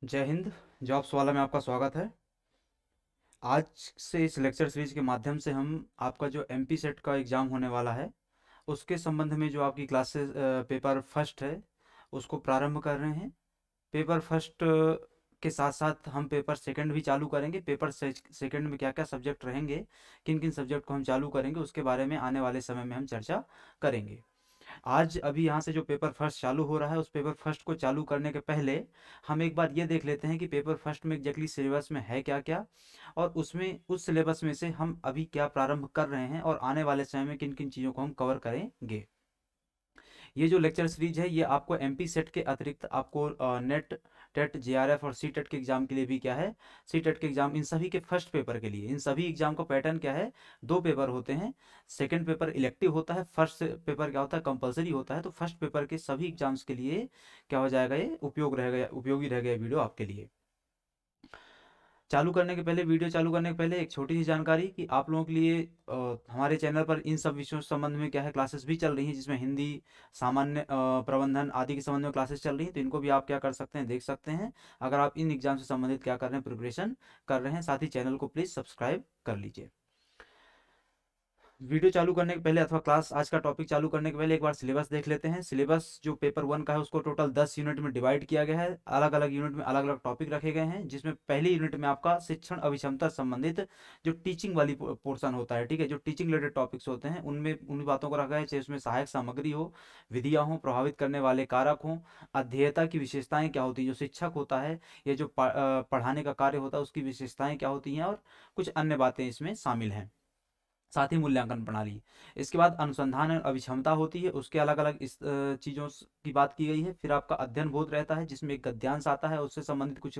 जय हिंद। जॉब्स वाला में आपका स्वागत है। आज से इस लेक्चर सीरीज के माध्यम से हम आपका जो एमपी सेट का एग्ज़ाम होने वाला है उसके संबंध में जो आपकी क्लासेस पेपर फर्स्ट है उसको प्रारंभ कर रहे हैं। पेपर फर्स्ट के साथ साथ हम पेपर सेकंड भी चालू करेंगे। पेपर सेकंड में क्या क्या सब्जेक्ट रहेंगे, किन किन सब्जेक्ट को हम चालू करेंगे, उसके बारे में आने वाले समय में हम चर्चा करेंगे। आज अभी यहाँ से जो पेपर फर्स्ट चालू हो रहा है उस पेपर फर्स्ट को चालू करने के पहले हम एक बार ये देख लेते हैं कि पेपर फर्स्ट में एग्जैक्टली सिलेबस में है क्या क्या, और उसमें उस सिलेबस में से हम अभी क्या प्रारंभ कर रहे हैं और आने वाले समय में किन किन चीज़ों को हम कवर करेंगे। ये जो लेक्चर सीरीज है ये आपको एमपी सेट के अतिरिक्त आपको नेट टेट जेआरएफ और सी टेट के एग्जाम के लिए भी क्या है, सी टेट के एग्जाम, इन सभी के फर्स्ट पेपर के लिए इन सभी एग्जाम का पैटर्न क्या है, दो पेपर होते हैं। सेकंड पेपर इलेक्टिव होता है, फर्स्ट पेपर क्या होता है, कंपलसरी होता है। तो फर्स्ट पेपर के सभी एग्जाम्स के लिए क्या हो जाएगा, ये उपयोगी रह गया वीडियो आपके लिए। वीडियो चालू करने के पहले एक छोटी सी जानकारी कि आप लोगों के लिए हमारे चैनल पर इन सब विषयों से संबंध में क्या है क्लासेस भी चल रही हैं, जिसमें हिंदी, सामान्य प्रबंधन आदि के संबंध में क्लासेस चल रही हैं। तो इनको भी आप क्या कर सकते हैं, देख सकते हैं, अगर आप इन एग्जाम से संबंधित क्या कर रहे हैं, प्रिपरेशन कर रहे हैं। साथ ही चैनल को प्लीज़ सब्सक्राइब कर लीजिए। वीडियो चालू करने के पहले अथवा क्लास आज का टॉपिक चालू करने के पहले एक बार सिलेबस देख लेते हैं। सिलेबस जो पेपर वन का है उसको टोटल 10 यूनिट में डिवाइड किया गया है। अलग अलग यूनिट में अलग अलग टॉपिक रखे गए हैं, जिसमें पहली यूनिट में आपका शिक्षण अभिक्षमता से संबंधित जो टीचिंग वाली पोर्सन होता है, ठीक है, जो टीचिंग रिलेटेड टॉपिक्स होते हैं उनमें उन बातों को रखा है, चाहे उसमें सहायक सामग्री हो, विधियाँ हों, प्रभावित करने वाले कारक हों, अध्येयता की विशेषताएं क्या होती हैं, जो शिक्षक होता है ये जो पढ़ाने का कार्य होता है उसकी विशेषताएं क्या होती हैं, और कुछ अन्य बातें इसमें शामिल हैं। साथ ही मूल्यांकन प्रणाली, इसके बाद अनुसंधान और अभिक्षमता होती है, उसके अलग अलग इस चीज़ों की बात की गई है। फिर आपका अध्ययन बोध रहता है जिसमें एक गद्यांश आता है, उससे संबंधित कुछ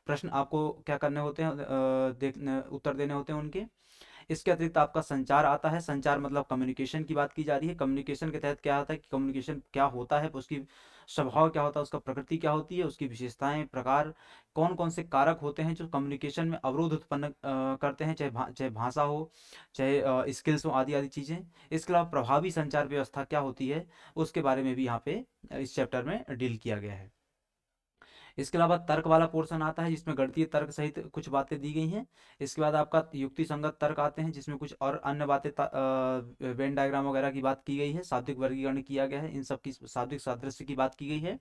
प्रश्न आपको क्या करने होते हैं, उत्तर देने होते हैं उनके। इसके अतिरिक्त आपका संचार आता है। संचार मतलब कम्युनिकेशन की बात की जा रही है। कम्युनिकेशन के तहत क्या आता है कि कम्युनिकेशन क्या होता है, उसकी स्वभाव क्या होता है, उसका प्रकृति क्या होती है, उसकी विशेषताएं, प्रकार, कौन कौन से कारक होते हैं जो कम्युनिकेशन में अवरोध उत्पन्न करते हैं, चाहे भाषा हो, चाहे स्किल्स हो, आदि आदि चीज़ें। इसके अलावा प्रभावी संचार व्यवस्था क्या होती है उसके बारे में भी यहाँ पे इस चैप्टर में डील किया गया है। इसके अलावा तर्क वाला पोर्शन आता है जिसमें गणितीय तर्क सहित कुछ बातें दी गई हैं। इसके बाद आपका युक्ति संगत तर्क आते हैं जिसमें कुछ और अन्य बातें, वेन डायग्राम वगैरह की बात की गई है, शाब्दिक वर्गीकरण किया गया है, इन सब की शाब्दिक सादृश्य की बात की गई है।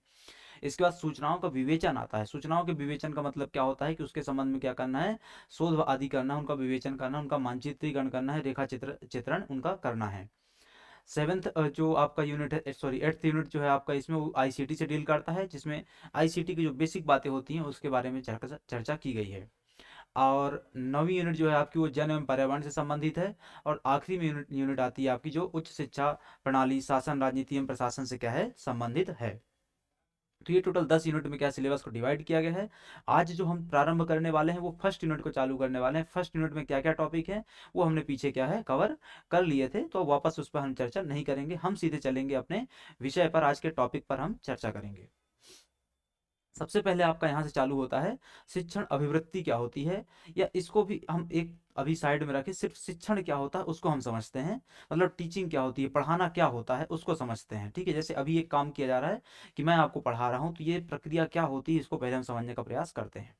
इसके बाद सूचनाओं का विवेचन आता है। सूचनाओं के विवेचन का मतलब क्या होता है कि उसके संबंध में क्या करना है, शोध आदि करना है, उनका विवेचन करना, उनका मानचित्रीकरण करना है, रेखा चित्रण उनका करना है। सेवेंथ जो आपका यूनिट है, सॉरी एट्थ यूनिट जो है आपका, इसमें वो आईसीटी से डील करता है, जिसमें आईसीटी की जो बेसिक बातें होती हैं उसके बारे में चर्चा की गई है। और नौवीं यूनिट जो है आपकी वो जन एवं पर्यावरण से संबंधित है। और आखिरी में यूनिट यूनिट आती है आपकी जो उच्च शिक्षा प्रणाली, शासन, राजनीति एवं प्रशासन से क्या है, संबंधित है। तो ये टोटल 10 यूनिट में क्या सिलेबस को डिवाइड किया गया है। आज जो हम प्रारंभ करने वाले हैं वो फर्स्ट यूनिट को चालू करने वाले हैं। फर्स्ट यूनिट में क्या क्या टॉपिक है वो हमने पीछे क्या है कवर कर लिए थे, तो वापस उस पर हम चर्चा नहीं करेंगे। हम सीधे चलेंगे अपने विषय पर, आज के टॉपिक पर हम चर्चा करेंगे। सबसे पहले आपका यहाँ से चालू होता है शिक्षण अभिवृत्ति क्या होती है, या इसको भी हम एक अभी साइड में रखें, सिर्फ शिक्षण क्या होता है उसको हम समझते हैं। मतलब टीचिंग क्या होती है, पढ़ाना क्या होता है उसको समझते हैं, ठीक है। जैसे अभी एक काम किया जा रहा है कि मैं आपको पढ़ा रहा हूँ, तो ये प्रक्रिया क्या होती है इसको पहले हम समझने का प्रयास करते हैं।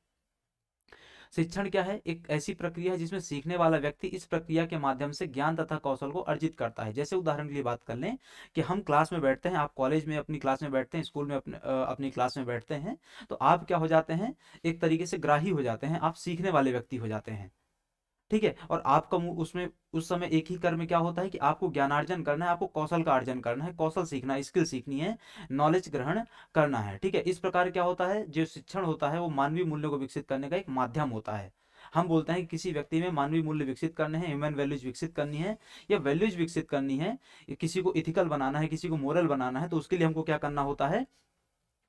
शिक्षण क्या है, एक ऐसी प्रक्रिया है जिसमें सीखने वाला व्यक्ति इस प्रक्रिया के माध्यम से ज्ञान तथा कौशल को अर्जित करता है। जैसे उदाहरण के लिए बात कर लें कि हम क्लास में बैठते हैं, आप कॉलेज में अपनी क्लास में बैठते हैं, स्कूल में अपनी क्लास में बैठते हैं, तो आप क्या हो जाते हैं, एक तरीके से ग्राही हो जाते हैं, आप सीखने वाले व्यक्ति हो जाते हैं, ठीक है। और आपका उसमें उस समय एक ही कर्म क्या होता है कि आपको ज्ञानार्जन करना है, आपको कौशल का अर्जन करना है, कौशल सीखना है, स्किल सीखनी है, नॉलेज ग्रहण करना है, ठीक है। इस प्रकार क्या होता है, जो शिक्षण होता है वो मानवीय मूल्यों को विकसित करने का एक माध्यम होता है। हम बोलते हैं कि किसी व्यक्ति में मानवीय मूल्य विकसित करने हैं, ह्यूमन वैल्यूज विकसित करनी है, या वैल्यूज विकसित करनी है, किसी को इथिकल बनाना है, किसी को मोरल बनाना है, तो उसके लिए हमको क्या करना होता है,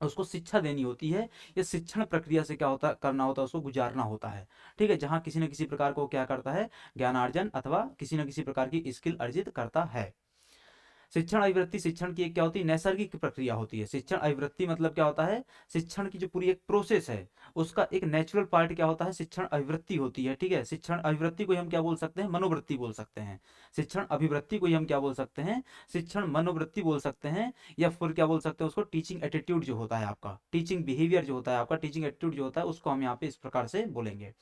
उसको शिक्षा देनी होती है। ये शिक्षण प्रक्रिया से क्या होता करना होता है, उसको गुजारना होता है, ठीक है। जहाँ किसी न किसी प्रकार को क्या करता है, ज्ञानार्जन अथवा किसी न किसी प्रकार की स्किल अर्जित करता है। शिक्षण अभिवृत्ति शिक्षण की एक क्या होती है, नैसर्गिक प्रक्रिया होती है। शिक्षण अभिवृत्ति मतलब क्या होता है, शिक्षण की जो पूरी एक प्रोसेस है उसका एक नेचुरल पार्ट क्या होता है, शिक्षण अभिवृत्ति होती है। ठीक है, शिक्षण अभिवृत्ति को हम क्या बोल सकते हैं, मनोवृत्ति बोल सकते हैं। शिक्षण अभिवृत्ति को हम क्या बोल सकते हैं, शिक्षण मनोवृत्ति बोल सकते हैं, या फिर क्या बोल सकते हैं उसको, टीचिंग एटीट्यूड जो होता है आपका, टीचिंग बिहेवियर जो होता है आपका, टीचिंग एटीट्यूड जो होता है, उसको हम यहाँ पे इस प्रकार से बोलेंगे।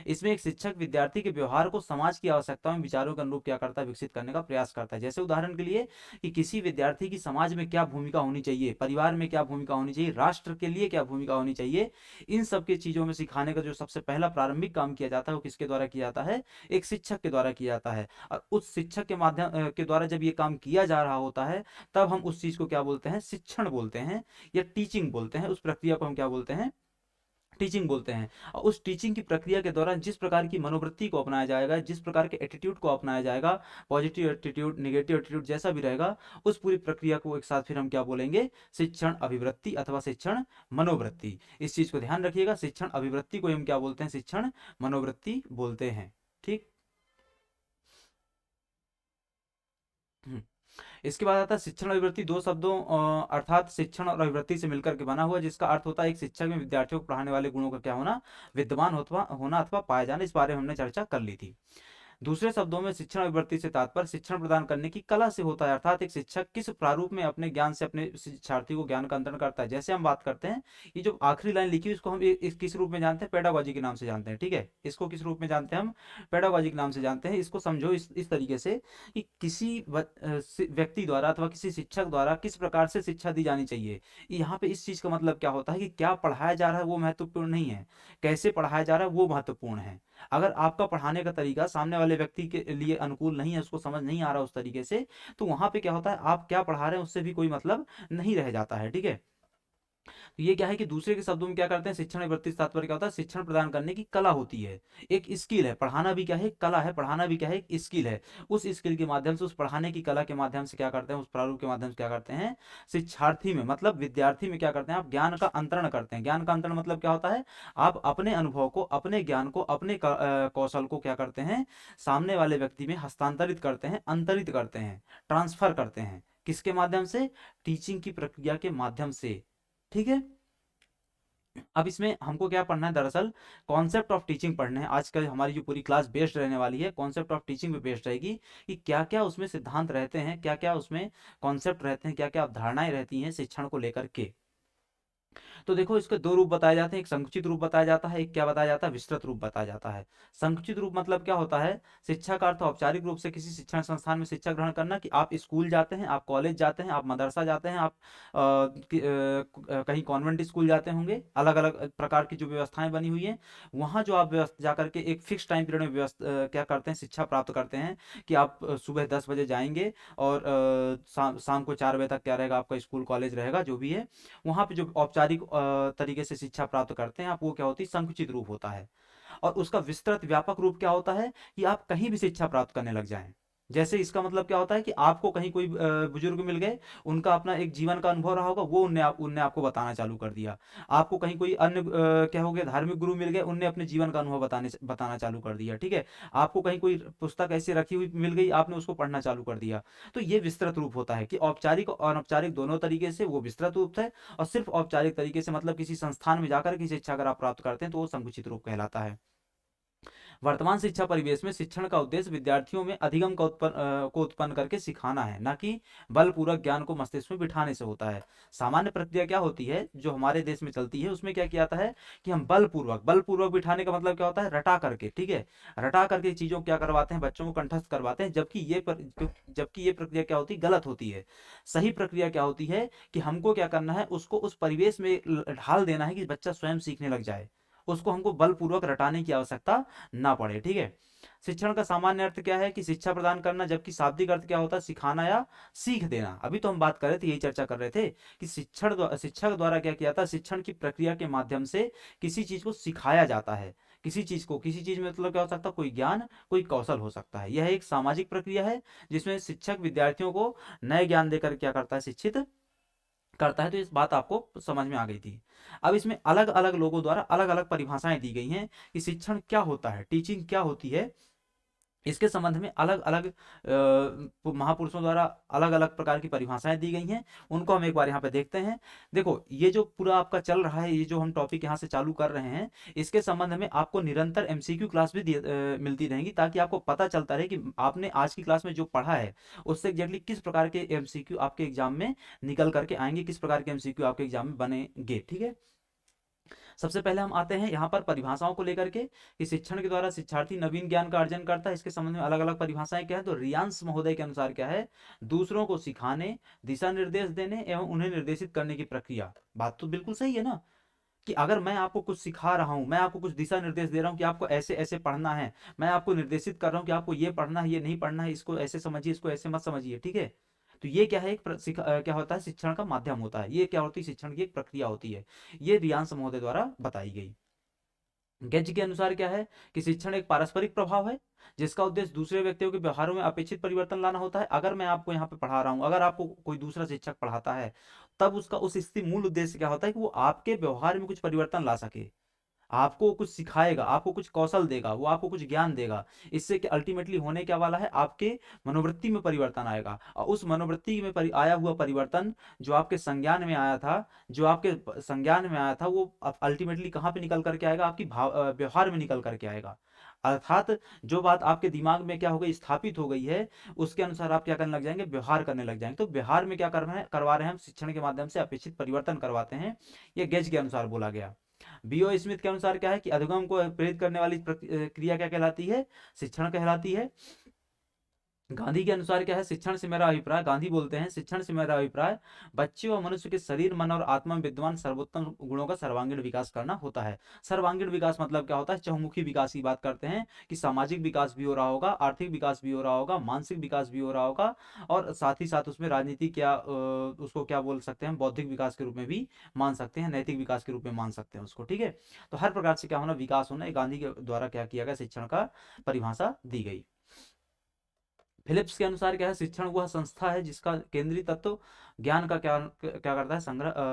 इसमें एक शिक्षक विद्यार्थी के व्यवहार को समाज की आवश्यकताओं में विचारों के अनुरूप क्या करता है, विकसित करने का प्रयास करता है। जैसे उदाहरण के लिए कि किसी विद्यार्थी की समाज में क्या भूमिका होनी चाहिए, परिवार में क्या भूमिका होनी चाहिए, राष्ट्र के लिए क्या भूमिका होनी चाहिए, इन सब की चीजों में सिखाने का जो सबसे पहला प्रारंभिक काम किया जाता है वो किसके द्वारा किया जाता है, एक शिक्षक के द्वारा किया जाता है। और उस शिक्षक के माध्यम के द्वारा जब ये काम किया जा रहा होता है तब हम उस चीज को क्या बोलते हैं, शिक्षण बोलते हैं या टीचिंग बोलते हैं। उस प्रक्रिया को हम क्या बोलते हैं, टीचिंग बोलते हैं। और उस टीचिंग की प्रक्रिया के दौरान जिस प्रकार की मनोवृत्ति को अपनाया जाएगा, जिस प्रकार के एटीट्यूड को अपनाया जाएगा, पॉजिटिव एटीट्यूड निगेटिव एटीट्यूड जैसा भी रहेगा, उस पूरी प्रक्रिया को एक साथ फिर हम क्या बोलेंगे, शिक्षण अभिवृत्ति अथवा शिक्षण मनोवृत्ति। इस चीज को ध्यान रखिएगा, शिक्षण अभिवृत्ति को हम क्या बोलते हैं, शिक्षण मनोवृत्ति बोलते हैं। ठीक। हम्म। इसके बाद आता है शिक्षण और अभिवृत्ति, दो शब्दों अर्थात शिक्षण और अभिवृत्ति से मिलकर के बना हुआ, जिसका अर्थ होता है एक शिक्षक में विद्यार्थियों को पढ़ाने वाले गुणों का क्या होना, विद्यमान होना अथवा पाया जाना। इस बारे में हमने चर्चा कर ली थी। दूसरे शब्दों में शिक्षण अभिवृत्ति से तात्पर्य शिक्षण प्रदान करने की कला से होता है, अर्थात एक शिक्षक किस प्रारूप में अपने ज्ञान से अपने शिक्षार्थी को ज्ञान का अंतरण करता है। जैसे हम बात करते हैं, ये जो आखिरी लाइन लिखी है इसको हम इस किस रूप में जानते हैं, पेडागोजी के नाम से जानते हैं। ठीक है, इसको किस रूप में जानते हैं हम, पेडागोजी के नाम से जानते हैं। इसको समझो इस तरीके से कि किसी व्यक्ति द्वारा अथवा किसी शिक्षक द्वारा किस प्रकार से शिक्षा दी जानी चाहिए। यहाँ पे इस चीज का मतलब क्या होता है कि क्या पढ़ाया जा रहा है वो महत्वपूर्ण नहीं है, कैसे पढ़ाया जा रहा है वो महत्वपूर्ण है। अगर आपका पढ़ाने का तरीका सामने वाले व्यक्ति के लिए अनुकूल नहीं है, उसको समझ नहीं आ रहा उस तरीके से, तो वहां पे क्या होता है, आप क्या पढ़ा रहे हैं उससे भी कोई मतलब नहीं रह जाता है। ठीक है, तो ये क्या है कि दूसरे के शब्दों में क्या करते हैं, शिक्षण वृत्ति से तात्पर्य क्या होता है, शिक्षण प्रदान करने की कला होती है, एक स्किल है। पढ़ाना भी क्या है, कला है, पढ़ाना भी क्या है, एक स्किल है। उस स्किल के माध्यम से, उस पढ़ाने की कला के माध्यम से क्या करते हैं, उस प्रारूप के माध्यम से क्या करते हैं, शिक्षार्थी में मतलब विद्यार्थी में क्या करते हैं, आप ज्ञान का अंतरण करते हैं। ज्ञान का अंतरण मतलब क्या होता है, आप अपने अनुभव को, अपने ज्ञान को, अपने कौशल को क्या करते हैं, सामने वाले व्यक्ति में हस्तांतरित करते हैं, अंतरित करते हैं, ट्रांसफर करते हैं। किसके माध्यम से, टीचिंग की प्रक्रिया के माध्यम से। ठीक है, अब इसमें हमको क्या पढ़ना है, दरअसल कॉन्सेप्ट ऑफ टीचिंग पढ़ना है। आजकल हमारी जो पूरी क्लास बेस्ड रहने वाली है कॉन्सेप्ट ऑफ टीचिंग पे बेस्ड रहेगी, कि क्या क्या उसमें सिद्धांत रहते हैं, क्या क्या उसमें कॉन्सेप्ट रहते हैं, क्या क्या अवधारणाएं रहती हैं शिक्षण को लेकर के। तो देखो इसके दो रूप बताए जाते हैं, एक संकुचित रूप बताया जाता है, एक क्या बताया जाता है, विस्तृत रूप बताया जाता है। संकुचित रूप मतलब क्या होता है, शिक्षा का अर्थ औपचारिक रूप से किसी शिक्षण संस्थान में शिक्षा ग्रहण करना, कि आप स्कूल जाते हैं, आप कॉलेज जाते हैं, आप मदरसा जाते हैं, आप कहीं कॉन्वेंट स्कूल जाते होंगे, अलग अलग प्रकार की जो व्यवस्थाएं बनी हुई हैं, वहाँ जो आप जाकर के एक फिक्स टाइम पीरियड में क्या करते हैं, शिक्षा प्राप्त करते हैं, कि आप सुबह 10 बजे जाएंगे और शाम को 4 बजे तक क्या रहेगा, आपका स्कूल कॉलेज रहेगा जो भी है। वहां पे जो औपचारिक तरीके से शिक्षा प्राप्त करते हैं आप, वो क्या होती है, संकुचित रूप होता है। और उसका विस्तृत व्यापक रूप क्या होता है, कि आप कहीं भी शिक्षा प्राप्त करने लग जाएं। जैसे इसका मतलब क्या होता है कि आपको कहीं कोई बुजुर्ग मिल गए, उनका अपना एक जीवन का अनुभव रहा होगा, वो उनने आपको बताना चालू कर दिया। आपको कहीं कोई अन्य क्या हो गया, धार्मिक गुरु मिल गए, उनने अपने जीवन का अनुभव बताना चालू कर दिया। ठीक है, आपको कहीं कोई पुस्तक ऐसी रखी हुई मिल गई, आपने उसको पढ़ना चालू कर दिया। तो ये विस्तृत रूप होता है, कि औपचारिक और अनौपचारिक दोनों तरीके से वो विस्तृत रूप है। और सिर्फ औपचारिक तरीके से मतलब किसी संस्थान में जाकर की शिक्षा अगर आप प्राप्त करते हैं तो वो संकुचित रूप कहलाता है। वर्तमान शिक्षा परिवेश में शिक्षण का उद्देश्य विद्यार्थियों में अधिगम को उत्पन्न करके सिखाना है, ना कि बलपूर्वक ज्ञान को मस्तिष्क में बिठाने से होता है। सामान्य प्रक्रिया क्या होती है जो हमारे देश में चलती है, उसमें क्या किया जाता है कि हम बलपूर्वक बिठाने का मतलब क्या होता है, रटा करके, ठीक है, रटा करके चीजों को क्या करवाते हैं, बच्चों को कंठस्थ करवाते हैं। जबकि ये प्रक्रिया क्या होती है, गलत होती है। सही प्रक्रिया क्या होती है कि हमको क्या करना है, उसको उस परिवेश में ढाल देना है कि बच्चा स्वयं सीखने लग जाए, उसको हमको बलपूर्वक रटाने की आवश्यकता ना पड़े। ठीक है, शिक्षण का सामान्य अर्थ क्या है कि शिक्षा प्रदान करना, जबकि शाब्दिक अर्थ क्या होता है, सिखाना या सीख देना। अभी तो हम बात कर रहे थे, यही चर्चा कर रहे थे कि शिक्षक द्वारा क्या किया जाता है, शिक्षण की प्रक्रिया के माध्यम से किसी चीज को सिखाया जाता है। किसी चीज में मतलब क्या हो सकता है, कोई ज्ञान, कोई कौशल हो सकता है। यह एक सामाजिक प्रक्रिया है जिसमें शिक्षक विद्यार्थियों को नए ज्ञान देकर क्या करता है, शिक्षित करता है। तो इस बात आपको समझ में आ गई थी। अब इसमें अलग अलग लोगों द्वारा अलग अलग परिभाषाएं दी गई हैं कि शिक्षण क्या होता है, टीचिंग क्या होती है। इसके संबंध में अलग अलग महापुरुषों द्वारा अलग अलग प्रकार की परिभाषाएं दी गई हैं, उनको हम एक बार यहाँ पे देखते हैं। देखो, ये जो पूरा आपका चल रहा है, ये जो हम टॉपिक यहाँ से चालू कर रहे हैं, इसके संबंध में आपको निरंतर एमसीक्यू क्लास भी मिलती रहेंगी, ताकि आपको पता चलता रहे कि आपने आज की क्लास में जो पढ़ा है उससे एग्जैक्टली किस प्रकार के एमसीक्यू आपके एग्जाम में निकल करके आएंगे, किस प्रकार के एमसीक्यू आपके एग्जाम में बनेंगे। ठीक है, सबसे पहले हम आते हैं यहाँ पर परिभाषाओं को लेकर के, कि शिक्षण के द्वारा शिक्षार्थी नवीन ज्ञान का अर्जन करता है। इसके संबंध में अलग अलग परिभाषाएं क्या है, तो रियांश महोदय के अनुसार क्या है, दूसरों को सिखाने, दिशा निर्देश देने एवं उन्हें निर्देशित करने की प्रक्रिया। बात तो बिल्कुल सही है ना, कि अगर मैं आपको कुछ सिखा रहा हूं, मैं आपको कुछ दिशा निर्देश दे रहा हूं कि आपको ऐसे ऐसे पढ़ना है, मैं आपको निर्देशित कर रहा हूं कि आपको ये पढ़ना है, ये नहीं पढ़ना है, इसको ऐसे समझिए, इसको ऐसे मत समझिए। ठीक है, तो ये क्या है, एक क्या होता है, शिक्षण का माध्यम होता है, ये क्या होती है, शिक्षण की एक प्रक्रिया होती है। ये रियांश महोदय द्वारा बताई गई। गेज के अनुसार क्या है, कि शिक्षण एक पारस्परिक प्रभाव है, जिसका उद्देश्य दूसरे व्यक्तियों के व्यवहारों में अपेक्षित परिवर्तन लाना होता है। अगर मैं आपको यहाँ पे पढ़ा रहा हूँ, अगर आपको कोई दूसरा शिक्षक पढ़ाता है, तब उसका उस स्थिति मूल उद्देश्य क्या होता है, कि वो आपके व्यवहार में कुछ परिवर्तन ला सके, आपको कुछ सिखाएगा, आपको कुछ कौशल देगा, वो आपको कुछ ज्ञान देगा। इससे कि अल्टीमेटली होने क्या वाला है, आपके मनोवृत्ति में परिवर्तन आएगा, और उस मनोवृत्ति में आया हुआ परिवर्तन जो आपके संज्ञान में आया था, जो आपके संज्ञान में आया था, वो अल्टीमेटली कहाँ पे निकल करके आएगा, आपकी व्यवहार में निकल करके आएगा। अर्थात जो बात आपके दिमाग में क्या हो गई, स्थापित हो गई है, उसके अनुसार आप क्या करने लग जाएंगे, व्यवहार करने लग जाएंगे। तो व्यवहार में क्या करवा रहे हैं हम, शिक्षण के माध्यम से अपेक्षित परिवर्तन करवाते हैं। ये गेज के अनुसार बोला गया। बीओ स्मिथ के अनुसार क्या है, कि अधिगम को प्रेरित करने वाली क्रिया क्या कहलाती है, शिक्षण कहलाती है। गांधी के अनुसार क्या है, शिक्षण से मेरा अभिप्राय, गांधी बोलते हैं, शिक्षण से मेरा अभिप्राय बच्चे व मनुष्य के शरीर, मन और आत्मा में विद्यमान सर्वोत्तम गुणों का सर्वांगीण विकास करना होता है। सर्वांगीण विकास मतलब क्या होता है, चहुमुखी विकास की बात करते हैं, कि सामाजिक विकास भी हो रहा होगा, आर्थिक विकास भी हो रहा होगा, मानसिक विकास भी हो रहा होगा, और साथ ही साथ उसमें राजनीति क्या उसको क्या बोल सकते हैं, बौद्धिक विकास के रूप में भी मान सकते हैं, नैतिक विकास के रूप में मान सकते हैं उसको। ठीक है, तो हर प्रकार से क्या होना, विकास होना, ये गांधी के द्वारा क्या किया गया, शिक्षण का परिभाषा दी गई। फिलिप्स के अनुसार क्या है, शिक्षण वह संस्था है जिसका केंद्रीय तत्व ज्ञान का क्या क्या करता है,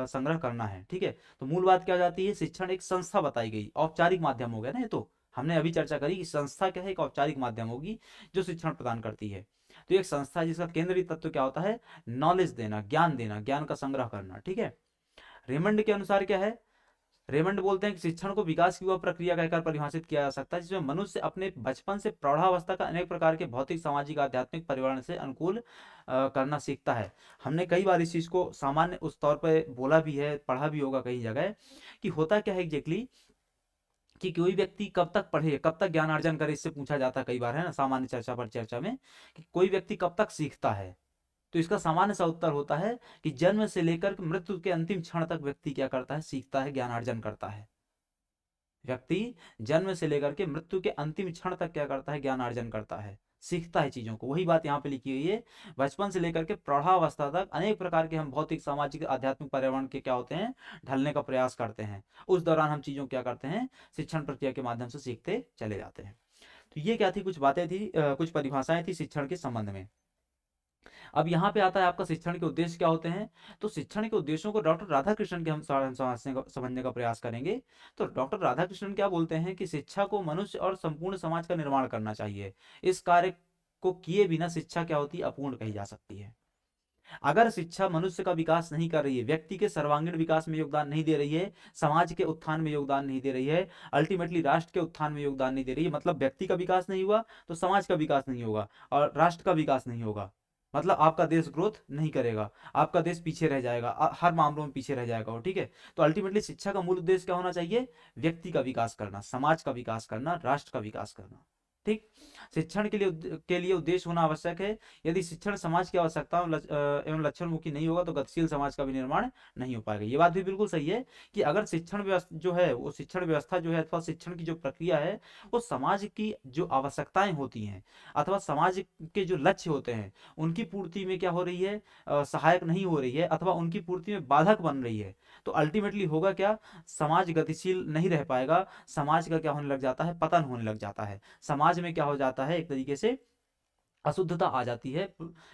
संग्रह करना है। ठीक है, तो मूल बात क्या जाती है, शिक्षण एक संस्था बताई गई, औपचारिक माध्यम हो गया ना, ये तो हमने अभी चर्चा करी कि संस्था क्या है, एक औपचारिक माध्यम होगी जो शिक्षण प्रदान करती है। तो एक संस्था है जिसका केंद्रीय तत्व क्या होता है, नॉलेज देना, ज्ञान देना, ज्ञान का संग्रह करना। ठीक है, रेमंड के अनुसार क्या है, रेमंड बोलते हैं कि शिक्षण को विकास की वह प्रक्रिया कहकर परिभाषित किया जा सकता है जिसमें मनुष्य अपने बचपन से प्रौढ़ावस्था का अनेक प्रकार के भौतिक, सामाजिक, आध्यात्मिक पर्यावरण से अनुकूल करना सीखता है। हमने कई बार इस चीज को सामान्य उस तौर पर बोला भी है, पढ़ा भी होगा कई जगह, कि होता क्या है एग्जैक्टली, कि कोई व्यक्ति कब तक पढ़े, कब तक ज्ञान अर्जन करे, इससे पूछा जाता है कई बार, है ना, सामान्य चर्चा पर चर्चा में, कि कोई व्यक्ति कब तक सीखता है। तो इसका सामान्य सा उत्तर होता है कि जन्म से लेकर मृत्यु के अंतिम क्षण तक व्यक्ति क्या करता है, सीखता है, ज्ञान अर्जन करता है। व्यक्ति जन्म से लेकर के मृत्यु के अंतिम क्षण तक क्या करता है, ज्ञान अर्जन करता है, सीखता है चीजों को। वही बात यहाँ पे लिखी हुई है, बचपन से लेकर के प्रौढ़ावस्था तक अनेक प्रकार के हम भौतिक, सामाजिक, आध्यात्मिक पर्यावरण के क्या होते हैं, ढलने का प्रयास करते हैं। उस दौरान हम चीजों को क्या करते हैं, शिक्षण प्रक्रिया के माध्यम से सीखते चले जाते हैं। तो ये क्या थी, कुछ बातें थी, कुछ परिभाषाएं थी शिक्षण के संबंध में। अब यहाँ पे आता है आपका शिक्षण के उद्देश्य क्या होते हैं। तो शिक्षण के उद्देश्यों को डॉक्टर राधाकृष्णन के हम समझने का प्रयास करेंगे। तो डॉक्टर राधाकृष्णन क्या बोलते हैं, कि शिक्षा को मनुष्य और संपूर्ण समाज का निर्माण करना चाहिए। इस कार्य को किए बिना शिक्षा क्या होती है, अपूर्ण कही जा सकती है। अगर शिक्षा मनुष्य का विकास नहीं कर रही है, व्यक्ति के सर्वांगीण विकास में योगदान नहीं दे रही है, समाज के उत्थान में योगदान नहीं दे रही है, अल्टीमेटली राष्ट्र के उत्थान में योगदान नहीं दे रही है, मतलब व्यक्ति का विकास नहीं हुआ तो समाज का विकास नहीं होगा और राष्ट्र का विकास नहीं होगा, मतलब आपका देश ग्रोथ नहीं करेगा, आपका देश पीछे रह जाएगा, हर मामलों में पीछे रह जाएगा वो। ठीक है, तो अल्टीमेटली शिक्षा का मूल उद्देश्य क्या होना चाहिए, व्यक्ति का विकास करना, समाज का विकास करना, राष्ट्र का विकास करना। ठीक, शिक्षण के लिए उद्देश्य होना आवश्यक है। यदि शिक्षण समाज की आवश्यकताओं एवं लक्षण मुखी नहीं होगा तो गतिशील समाज का भी निर्माण नहीं हो पाएगा। ये बात भी बिल्कुल सही है, कि अगर शिक्षण व्यवस्था जो है, वो शिक्षण व्यवस्था जो है अथवा शिक्षण की जो प्रक्रिया है, वो समाज की जो आवश्यकताएं होती हैं अथवा समाज के जो लक्ष्य होते हैं उनकी पूर्ति में क्या हो रही है, सहायक नहीं हो रही है अथवा उनकी पूर्ति में बाधक बन रही है, तो अल्टीमेटली होगा क्या, समाज गतिशील नहीं रह पाएगा, समाज का क्या होने लग जाता है, पतन होने लग जाता है। समाज में क्या हो जाता है, एक तरीके से अशुद्धता आ जाती है,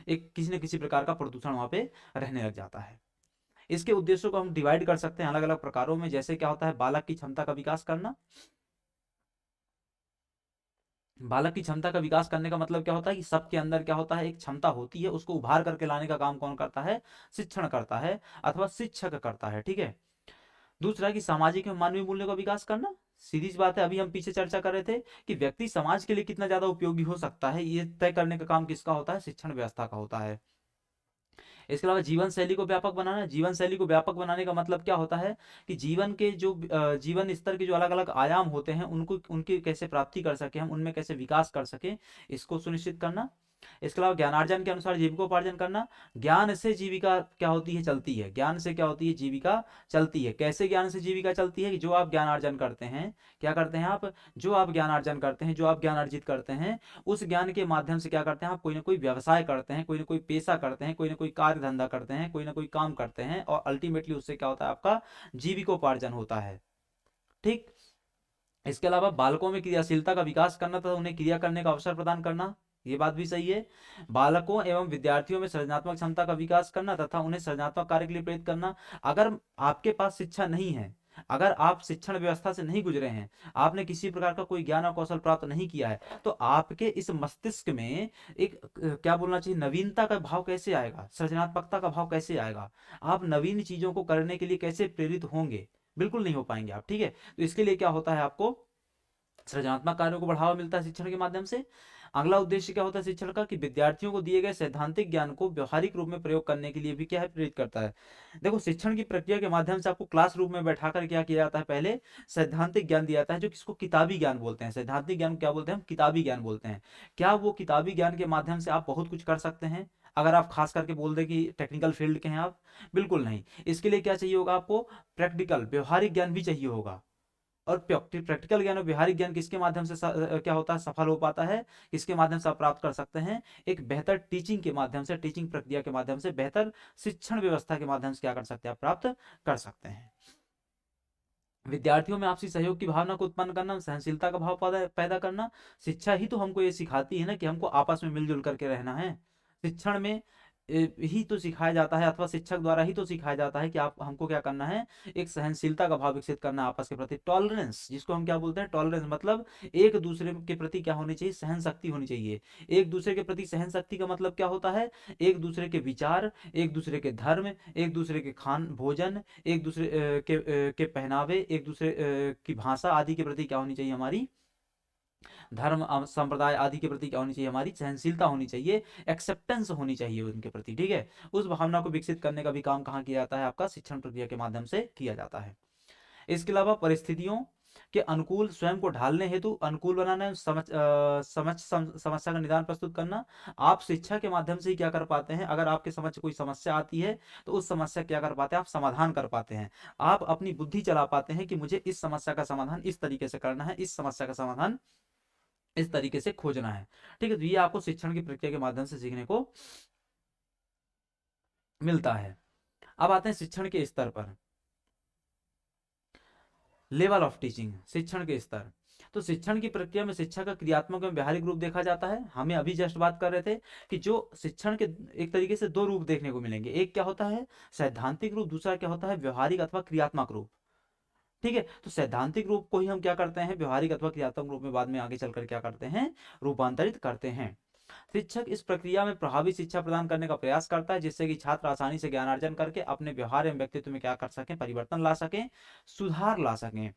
एक किसी न किसी प्रकार का प्रदूषण वहां पे रहने लग जाता है। इसके उद्देश्यों को हम डिवाइड कर सकते हैं अलग अलग प्रकारों में, जैसे क्या होता है, बालक की क्षमता का विकास करना, बालक की क्षमता का विकास करने का मतलब क्या होता है कि सबके अंदर क्या होता है, एक क्षमता होती है, उसको उभार करके लाने का काम कौन करता है, शिक्षण करता है अथवा शिक्षक करता है। ठीक है। दूसरा कि सामाजिक एवं मानवीय मूल्यों का विकास करना। सीधी सी बात है, अभी हम पीछे चर्चा कर रहे थे कि व्यक्ति समाज के लिए कितना ज्यादा उपयोगी हो सकता है, ये तय करने का काम किसका होता है, शिक्षण व्यवस्था का होता है। इसके अलावा जीवन शैली को व्यापक बनाना। जीवन शैली को व्यापक बनाने का मतलब क्या होता है कि जीवन के जो जीवन स्तर के जो अलग अलग आयाम होते हैं उनको उनकी कैसे प्राप्ति कर सके, हम उनमें कैसे विकास कर सके, इसको सुनिश्चित करना। इसके अलावा ज्ञानार्जन के अनुसार जीविकोपार्जन करना। ज्ञान से जीविका क्या होती है, चलती है। ज्ञान से क्या होती है, जीविका चलती है। कैसे ज्ञान से जीविका चलती है कि जो आप ज्ञान अर्जन करते हैं, क्या करते हैं आप, जो आप ज्ञान अर्जन करते हैं, जो आप ज्ञान अर्जित करते हैं, उस ज्ञान के माध्यम से क्या करते हैं आप, कोई ना कोई व्यवसाय करते हैं, कोई ना कोई पेशा करते हैं, कोई ना कोई कार्य धंधा करते हैं, कोई ना कोई काम करते हैं, और अल्टीमेटली उससे क्या होता है, आपका जीविकोपार्जन होता है। ठीक। इसके अलावा बालकों में क्रियाशीलता का विकास करना तथा उन्हें क्रिया करने का अवसर प्रदान करना, ये बात भी सही है। बालकों एवं विद्यार्थियों में सृजनात्मक क्षमता का विकास करना तथा उन्हें सृजनात्मक कार्य के लिए प्रेरित करना। अगर आपके पास शिक्षा नहीं है, अगर आप शिक्षण व्यवस्था से नहीं गुजरे हैं, आपने किसी प्रकार का कोई ज्ञान और कौशल प्राप्त नहीं किया है, तो आपके इस मस्तिष्क में एक क्या बोलना चाहिए, नवीनता का भाव कैसे आएगा, सृजनात्मकता का भाव कैसे आएगा, आप नवीन चीजों को करने के लिए कैसे प्रेरित होंगे, बिल्कुल नहीं हो पाएंगे आप। ठीक है। तो इसके लिए क्या होता है, आपको सृजनात्मक कार्यों को बढ़ावा मिलता है शिक्षण के माध्यम से। अगला उद्देश्य क्या होता है शिक्षण का, कि विद्यार्थियों को दिए गए सैद्धांतिक ज्ञान को व्यवहारिक रूप में प्रयोग करने के लिए भी क्या है, प्रेरित करता है। देखो, शिक्षण की प्रक्रिया के माध्यम से आपको क्लास रूम में बैठाकर क्या किया जाता है, पहले सैद्धांतिक ज्ञान दिया जाता है, जो किसको किताबी ज्ञान बोलते हैं। सैद्धांतिक ज्ञान क्या बोलते हैं, हम किताबी ज्ञान बोलते हैं। क्या वो किताबी ज्ञान के माध्यम से आप बहुत कुछ कर सकते हैं, अगर आप खास करके बोल दें कि टेक्निकल फील्ड के हैं आप, बिल्कुल नहीं। इसके लिए क्या चाहिए होगा आपको, प्रैक्टिकल व्यवहारिक ज्ञान भी चाहिए होगा। और प्रैक्टिकल ज्ञान और व्यवहारिक ज्ञान किसके माध्यम से क्या होता है, सफल हो पाता है, किसके माध्यम से आप प्राप्त कर सकते हैं, एक बेहतर टीचिंग के माध्यम से, टीचिंग प्रक्रिया के माध्यम से, बेहतर शिक्षण व्यवस्था के माध्यम से क्या कर सकते हैं, आप प्राप्त कर सकते हैं। विद्यार्थियों में आपसी सहयोग की भावना को उत्पन्न करना, सहनशीलता का भाव पैदा करना। शिक्षा ही तो हमको ये सिखाती है ना कि हमको आपस में मिलजुल करके रहना है। शिक्षण में ही तो सिखाया जाता है, अथवा शिक्षक द्वारा ही तो सिखाया जाता है कि आप हमको क्या करना है, एक सहनशीलता का भाव विकसित करना है आपस के प्रति, टॉलरेंस, जिसको हम क्या बोलते हैं, टॉलरेंस। मतलब एक दूसरे के प्रति क्या होनी चाहिए, सहन शक्ति होनी चाहिए। एक दूसरे के प्रति सहन शक्ति का मतलब क्या होता है, एक दूसरे के विचार, एक दूसरे के धर्म, एक दूसरे के खान भोजन, एक दूसरे के पहनावे, एक दूसरे की भाषा आदि के प्रति क्या होनी चाहिए, हमारी धर्म संप्रदाय आदि के प्रति क्या होनी चाहिए, हमारी सहनशीलता होनी चाहिए, एक्सेप्टेंस होनी चाहिए उनके प्रति। ठीक है। उस भावना को विकसित करने का भी काम कहाँ किया जाता है, आपका शिक्षण प्रक्रिया के माध्यम से किया जाता है। इसके अलावा परिस्थितियों के अनुकूल स्वयं को ढालने हेतु अनुकूल बनाना, समस्या का निदान प्रस्तुत करना। आप शिक्षा के माध्यम से ही क्या कर पाते हैं, अगर आपके समझ कोई समस्या आती है तो उस समस्या क्या कर पाते हैं, आप समाधान कर पाते हैं। आप अपनी बुद्धि चला पाते हैं कि मुझे इस समस्या का समाधान इस तरीके से करना है, इस समस्या का समाधान इस तरीके से खोजना है। ठीक है। तो ये आपको शिक्षण की प्रक्रिया के माध्यम से सीखने को मिलता है। अब आते हैं शिक्षण के स्तर पर, लेवल ऑफ टीचिंग, शिक्षण के स्तर। तो शिक्षण की प्रक्रिया में शिक्षा का क्रियात्मक एवं व्यावहारिक रूप देखा जाता है। हमें अभी जस्ट बात कर रहे थे कि जो शिक्षण के एक तरीके से दो रूप देखने को मिलेंगे, एक क्या होता है सैद्धांतिक रूप, दूसरा क्या होता है व्यवहारिक अथवा क्रियात्मक रूप। ठीक है। तो सैद्धांतिक रूप को ही हम क्या करते हैं, व्यवहारिक अथवा क्रियात्मक रूप में बाद में आगे चलकर क्या करते हैं, रूपांतरित करते हैं। शिक्षक इस प्रक्रिया में प्रभावी शिक्षा प्रदान करने का प्रयास करता है, जिससे कि छात्र आसानी से ज्ञानार्जन करके अपने व्यवहार एवं व्यक्तित्व में क्या कर सकें, परिवर्तन ला सकें, सुधार ला सकें।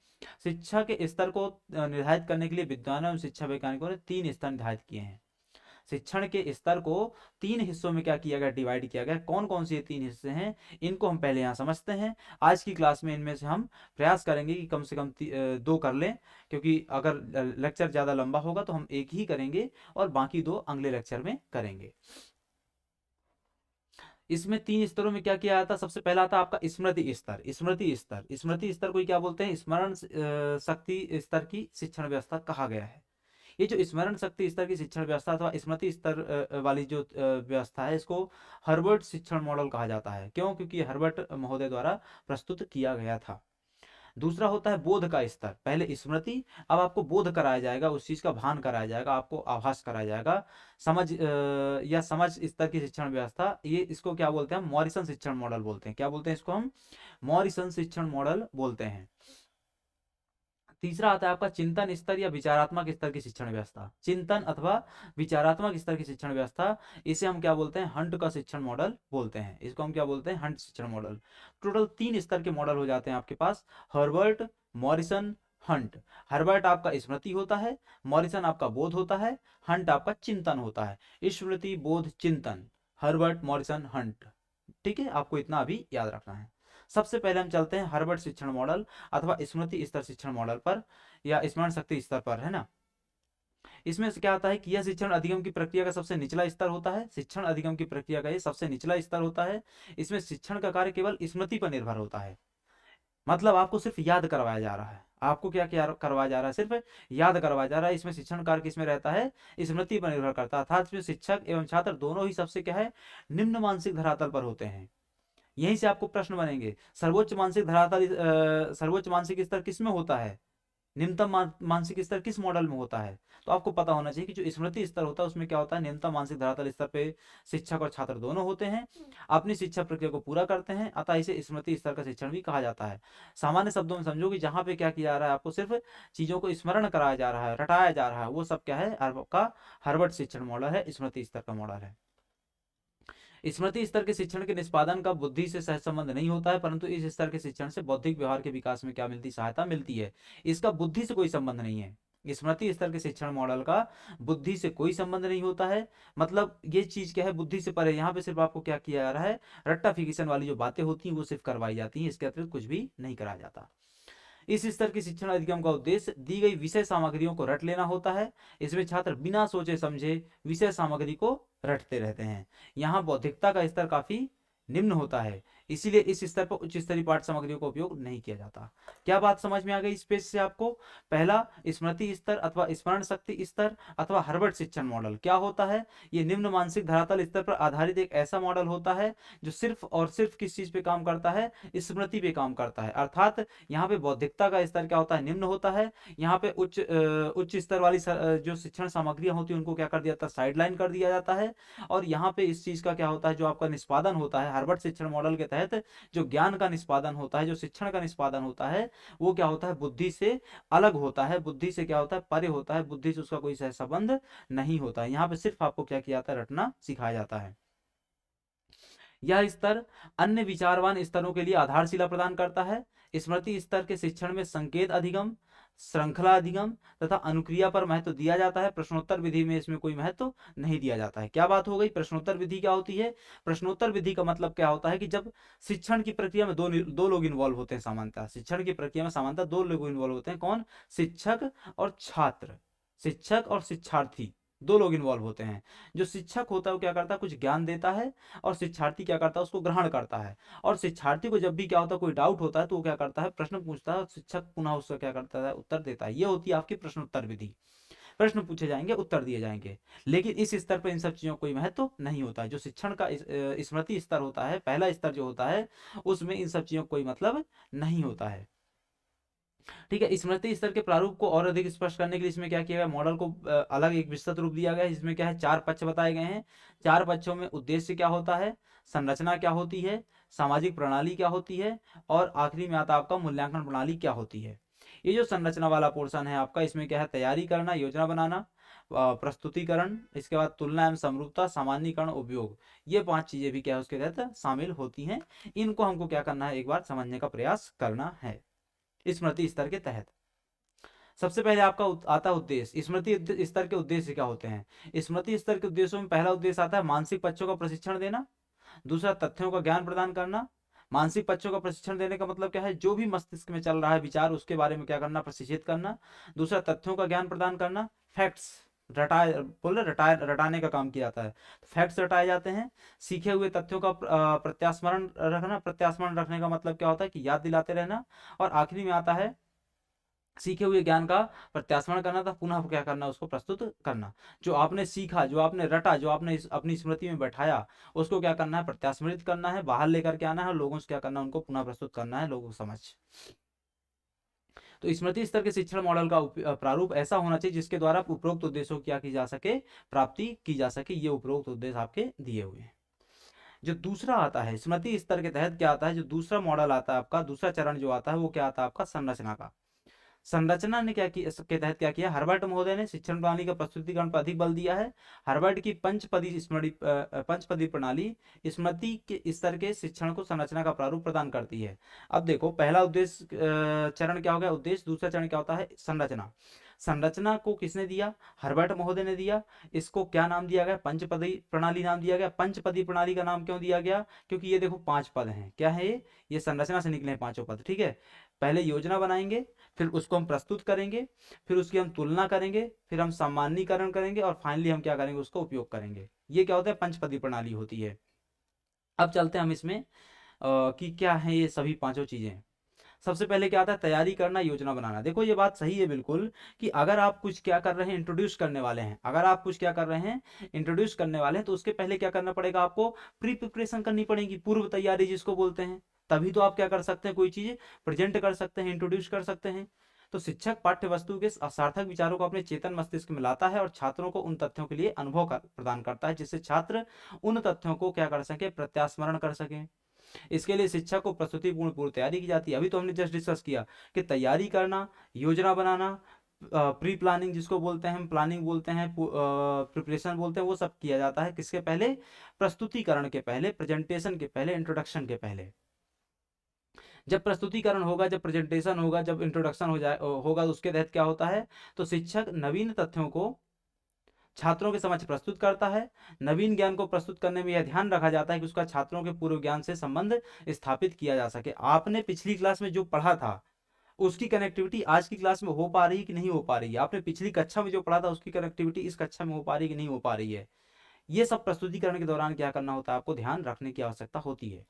शिक्षा के स्तर को निर्धारित करने के लिए विद्वानों एवं शिक्षा वैज्ञानिकों ने 3 स्तर निर्धारित किए हैं। शिक्षण के स्तर को 3 हिस्सों में क्या किया गया, डिवाइड किया गया। कौन कौन से ये 3 हिस्से हैं, इनको हम पहले यहाँ समझते हैं। आज की क्लास में इनमें से हम प्रयास करेंगे कि कम से कम 2 कर लें, क्योंकि अगर लेक्चर ज़्यादा लंबा होगा तो हम एक ही करेंगे और बाकी 2 अगले लेक्चर में करेंगे। इसमें 3 स्तरों में क्या किया जाता है, सबसे पहला आता आपका स्मृति स्तर। स्मृति स्तर को क्या बोलते हैं, स्मरण शक्ति स्तर की शिक्षण व्यवस्था कहा गया है। ये जो स्मरण शक्ति स्तर की शिक्षण व्यवस्था अथवा स्मृति स्तर वाली जो व्यवस्था है, इसको हर्बर्ट शिक्षण मॉडल कहा जाता है। क्यों, क्योंकि हर्बर्ट महोदय द्वारा प्रस्तुत किया गया था। दूसरा होता है बोध का स्तर। पहले स्मृति, अब आपको बोध कराया जाएगा, उस चीज का भान कराया जाएगा, आपको आभास कराया जाएगा। या समझ स्तर की शिक्षण व्यवस्था, ये इसको क्या बोलते हैं, मॉरिसन शिक्षण मॉडल बोलते हैं। क्या बोलते हैं इसको हम, मॉरिसन शिक्षण मॉडल बोलते हैं। तीसरा आता है आपका चिंतन स्तर या विचारात्मक स्तर की शिक्षण व्यवस्था। चिंतन अथवा विचारात्मक स्तर की शिक्षण व्यवस्था, इसे हम क्या बोलते हैं, हंट का शिक्षण मॉडल बोलते हैं। इसको हम क्या बोलते हैं, हंट शिक्षण मॉडल। टोटल 3 स्तर के मॉडल हो जाते हैं आपके पास, हर्बर्ट, मॉरिसन, हंट। हर्बर्ट आपका स्मृति होता है, मॉरिसन आपका बोध होता है, हंट आपका चिंतन होता है। स्मृति, बोध, चिंतन, हर्बर्ट, मॉरिसन, हंट। ठीक है, आपको इतना अभी याद रखना है। सबसे पहले हम चलते हैं हर्बर्ट शिक्षण मॉडल अथवा स्मृति स्तर शिक्षण मॉडल पर, या स्मरण शक्ति स्तर पर, है ना। इसमें से क्या आता है कि यह शिक्षण अधिगम की प्रक्रिया का सबसे निचला स्तर होता है। शिक्षण अधिगम की प्रक्रिया का ये सबसे निचला स्तर होता है। इसमें शिक्षण का कार्य केवल स्मृति पर निर्भर होता है। मतलब आपको सिर्फ याद करवाया जा रहा है। आपको क्या क्या करवाया जा रहा है, सिर्फ याद करवाया जा रहा है। इसमें शिक्षण कार्य किसमें रहता है, स्मृति पर निर्भर करता है। अर्थात इसमें शिक्षक एवं छात्र दोनों ही सबसे क्या है, निम्न मानसिक धरातल पर होते हैं। यहीं से आपको प्रश्न बनेंगे, सर्वोच्च मानसिक धरातल सर्वोच्च मानसिक स्तर किस में होता है, निम्नतम मानसिक स्तर किस मॉडल में होता है। तो आपको पता होना चाहिए कि जो स्मृति स्तर होता है उसमें क्या होता है, निम्नतम मानसिक धरातल स्तर पे शिक्षक और छात्र दोनों होते हैं, अपनी शिक्षा प्रक्रिया को पूरा करते हैं, अतः इसे स्मृति स्तर का शिक्षण भी कहा जाता है। सामान्य शब्दों में समझो कि जहां पे क्या किया जा रहा है, आपको सिर्फ चीजों को स्मरण कराया जा रहा है, रटाया जा रहा है, वो सब क्या है, आपका हर्बर्ट शिक्षण मॉडल है, स्मृति स्तर का मॉडल है। स्मृति स्तर के शिक्षण के निष्पादन का बुद्धि से सहज संबंध नहीं होता है, परंतु इस स्तर के शिक्षण से बौद्धिक व्यवहार के विकास में क्या मिलती, सहायता मिलती है। इसका बुद्धि से कोई संबंध नहीं है। स्मृति स्तर के शिक्षण मॉडल का बुद्धि से कोई संबंध नहीं होता है। मतलब ये चीज क्या है, बुद्धि से परे। यहाँ पे सिर्फ आपको क्या किया जा रहा है, रट्टाफिकेशन वाली जो बातें होती हैं वो सिर्फ करवाई जाती हैं, इसके अतिरिक्त कुछ भी नहीं कराया जाता। इस स्तर की शिक्षण अधिगम का उद्देश्य दी गई विषय सामग्रियों को रट लेना होता है। इसमें छात्र बिना सोचे समझे विषय सामग्री को रटते रहते हैं। यहाँ बौद्धिकता का स्तर काफी निम्न होता है, इसीलिए इस स्तर पर उच्च स्तरीय पाठ सामग्रियों का उपयोग नहीं किया जाता। क्या बात समझ में आ गई इस पेज से आपको। पहला, स्मृति स्तर अथवा स्मरण शक्ति स्तर अथवा हर्बर्ट शिक्षण मॉडल क्या होता है। ये निम्न मानसिक धरातल स्तर पर आधारित एक ऐसा मॉडल होता है जो सिर्फ और सिर्फ किस चीज पे काम करता है, स्मृति पे काम करता है। अर्थात यहाँ पे बौद्धिकता का स्तर क्या होता है, निम्न होता है। यहाँ पे उच्च स्तर वाली जो शिक्षण सामग्रियां होती है उनको क्या कर दिया जाता है, साइडलाइन कर दिया जाता है। और यहाँ पे इस चीज का क्या होता है, जो आपका निष्पादन होता है हार्वर्ड शिक्षण मॉडल के तहत, जो ज्ञान का निष्पादन होता है, जो शिक्षण का निष्पादन होता है, वो क्या होता है, बुद्धि से अलग होता है, बुद्धि से क्या होता है, परे होता है, बुद्धि से उसका कोई सहसंबंध नहीं होता है। यहाँ पे सिर्फ आपको क्या किया जाता है, रटना सिखाया जाता है। यह स्तर अन्य विचारवान स्तरों के लिए आधारशिला प्रदान करता है। स्मृति स्तर के शिक्षण में संकेत अधिगम, श्रृंखला अधिगम तथा अनुक्रिया पर महत्व दिया जाता है। प्रश्नोत्तर विधि में इसमें कोई महत्व नहीं दिया जाता है। क्या बात हो गई, प्रश्नोत्तर विधि क्या होती है। प्रश्नोत्तर विधि का मतलब क्या होता है कि जब शिक्षण की प्रक्रिया में दो लोग इन्वॉल्व होते हैं, सामान्यतः शिक्षण की प्रक्रिया में सामान्यतः दो लोग इन्वॉल्व होते हैं। कौन, शिक्षक और छात्र, शिक्षक और शिक्षार्थी, दो लोग इन्वॉल्व होते हैं। जो शिक्षक होता है वो क्या करता है, कुछ ज्ञान देता है, और शिक्षार्थी क्या करता है, उसको ग्रहण करता है। और शिक्षार्थी को जब भी क्या होता है, कोई डाउट होता है तो वो क्या करता है, प्रश्न पूछता है, और शिक्षक पुनः उसका क्या करता है, उत्तर देता है। ये होती है आपकी प्रश्नोत्तर विधि। प्रश्न पूछे जाएंगे, उत्तर दिए जाएंगे। लेकिन इस स्तर पर इन सब चीजों का कोई महत्व नहीं होता है। जो शिक्षण का स्मृति स्तर होता है, पहला स्तर जो होता है, उसमें इन सब चीजों का कोई मतलब नहीं होता है। ठीक है, स्मृति स्तर के प्रारूप को और अधिक स्पष्ट करने के लिए इसमें क्या किया गया, मॉडल को अलग एक विस्तृत रूप दिया गया है। इसमें क्या है, 4 पक्ष बताए गए हैं। 4 पक्षों में उद्देश्य क्या होता है, संरचना क्या होती है, सामाजिक प्रणाली क्या होती है, और आखिरी में आता है आपका मूल्यांकन प्रणाली क्या होती है। ये जो संरचना वाला पोर्शन है आपका, इसमें क्या है, तैयारी करना, योजना बनाना, प्रस्तुतिकरण, इसके बाद तुलना एवं समरूपता, सामान्यीकरण, उपयोग, ये 5 चीजें भी क्या है उसके तहत शामिल होती हैं। इनको हमको क्या करना है, एक बार समझने का प्रयास करना है स्मृति स्तर के तहत। सबसे पहले आपका आता है उद्देश्य। स्मृति स्तर के उद्देश्य क्या होते हैं। स्मृति स्तर के उद्देश्यों में पहला उद्देश्य आता है मानसिक पक्षों का प्रशिक्षण देना। दूसरा, तथ्यों का ज्ञान प्रदान करना। मानसिक पक्षों का प्रशिक्षण देने का मतलब क्या है, जो भी मस्तिष्क में चल रहा है विचार, उसके बारे में क्या करना, प्रशिक्षित करना। दूसरा, तथ्यों का ज्ञान प्रदान करना, फैक्ट्स रटाए, बोले रटाए, रटाने का काम किया जाता है, फैक्ट्स रटाए जाते हैं। सीखे हुए तथ्यों का प्रत्यास्मरण रखना। प्रत्यास्मरण रखने का मतलब क्या होता है कि याद दिलाते रहना। और आखिरी में आता है सीखे हुए ज्ञान का प्रत्यास्मरण करना था, पुनः क्या करना, उसको प्रस्तुत करना। जो आपने सीखा, जो आपने रटा, जो आपने अपनी स्मृति में बैठाया, उसको क्या करना है, प्रत्यास्मृत करना है, बाहर लेकर के आना है, और लोगों से क्या करना है, उनको पुनः प्रस्तुत करना है लोगों को समझ। तो स्मृति स्तर के शिक्षण मॉडल का प्रारूप ऐसा होना चाहिए जिसके द्वारा उपरोक्त उद्देश्यों क्या की जा सके, प्राप्ति की जा सके। ये उपरोक्त उद्देश्य आपके दिए हुए हैं। जो दूसरा आता है स्मृति स्तर के तहत क्या आता है, जो दूसरा मॉडल आता है आपका, दूसरा चरण जो आता है वो क्या आता है आपका, संरचना का। संरचना ने क्या किया, इसके तहत क्या किया, हर्बर्ट महोदय ने शिक्षण प्रणाली का प्रस्तुतिकरण पर अधिक बल दिया है। हर्बर्ट की पंचपदी प्रणाली स्मृति के स्तर के शिक्षण को संरचना का प्रारूप प्रदान करती है। अब देखो, पहला उद्देश्य चरण क्या हो गया, उद्देश्य। दूसरा चरण क्या होता है, संरचना। संरचना को किसने दिया, हर्बर्ट महोदय ने दिया। इसको क्या नाम दिया गया, पंचपदी प्रणाली नाम दिया गया। पंचपदी प्रणाली का नाम क्यों दिया गया, क्योंकि ये देखो 5 पद हैं। क्या है ये संरचना से निकले हैं पांचों पद। ठीक है, पहले योजना बनाएंगे, फिर उसको हम प्रस्तुत करेंगे, फिर उसकी हम तुलना करेंगे, फिर हम सामान्यीकरण करेंगे, और फाइनली हम क्या करेंगे, उसका उपयोग करेंगे। ये क्या होता है, पंचपदी प्रणाली होती है। अब चलते हैं हम इसमें कि क्या है ये सभी पांचों चीजें। सबसे पहले क्या आता है, तैयारी करना, योजना बनाना। देखो ये बात सही है बिल्कुल, कि अगर आप कुछ क्या कर रहे हैं, इंट्रोड्यूस करने वाले हैं, अगर आप कुछ क्या कर रहे हैं, इंट्रोड्यूस करने वाले हैं, तो उसके पहले क्या करना पड़ेगा, आपको प्री प्रिपरेशन करनी पड़ेगी, पूर्व तैयारी जिसको बोलते हैं। तभी तो आप क्या कर सकते हैं, कोई चीज प्रेजेंट कर सकते हैं, इंट्रोड्यूस कर सकते हैं। तो शिक्षक पाठ्य वस्तु के सार्थक विचारों को अपने चेतन मस्तिष्क में लाता है और छात्रों को उन तथ्यों के लिए अनुभव प्रदान करता है, जिससे छात्र उन तथ्यों को क्या कर सके, प्रत्यास्मरण कर सके। इसके लिए शिक्षक को प्रस्तुतिपूर्ण पूर्व तैयारी की जाती है। अभी तो हमने जस्ट डिस्कस किया कि तैयारी करना, योजना बनाना, प्री प्लानिंग जिसको बोलते हैं हम, प्लानिंग बोलते हैं, प्रिपरेशन बोलते हैं, वो सब किया जाता है किसके पहले, प्रस्तुतिकरण के पहले, प्रेजेंटेशन के पहले, इंट्रोडक्शन के पहले। जब प्रस्तुतिकरण होगा, जब प्रेजेंटेशन होगा, जब इंट्रोडक्शन हो जाए होगा, तो उसके तहत क्या होता है, तो शिक्षक नवीन तथ्यों को छात्रों के समक्ष प्रस्तुत करता है। नवीन ज्ञान को प्रस्तुत करने में यह ध्यान रखा जाता है कि उसका छात्रों के पूर्व ज्ञान से संबंध स्थापित किया जा सके। आपने पिछली क्लास में जो पढ़ा था, उसकी कनेक्टिविटी आज की क्लास में हो पा रही है कि नहीं हो पा रही है, आपने पिछली कक्षा में जो पढ़ा था उसकी कनेक्टिविटी इस कक्षा में हो पा रही है कि नहीं हो पा रही है। ये सब प्रस्तुतिकरण के दौरान क्या करना होता है, आपको ध्यान रखने की आवश्यकता होती है।